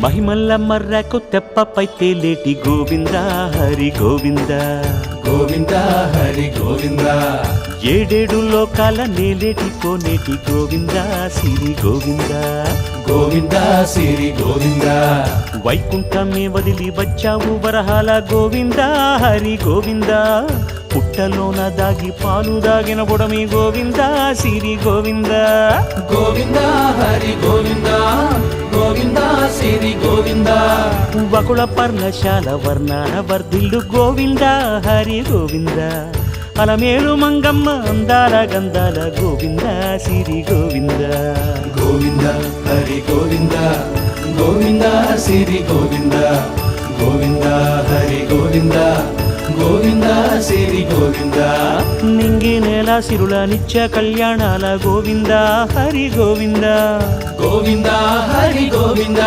మహిమల్ల మర్రకు తెప్పపై తేలేటి గోవింద హరి గోవింద గోవింద హరి గోవింద ఏడేడు లోకాల నేలేటి కోనేటి గోవింద సిరి గోవింద గోవింద సిరి గోవింద వైకుంఠమే వదిలి వచ్చావు వరహాల గోవింద హరి గోవింద పుట్టలోన దాగి పాలు దాగిన బుడమి గోవింద సిరి గోవింద గోవింద హరి గోవింద గోవింద సిరి గోవింద వకుళ పర్ణశాల వర్ణాల వర్ధిల్లు గోవింద హరి గోవింద అలమేలు మంగమ్మ అందాల గంధాల గోవింద సిరి గోవింద గోవింద హరి గోవింద గోవింద సిరి గోవింద గోవింద హరి గోవింద గోవింద సిరి గోవింద నింగి నేల సిరుల నిత్య కళ్యాణాల గోవింద హరి గోవింద గోవింద హరి గోవింద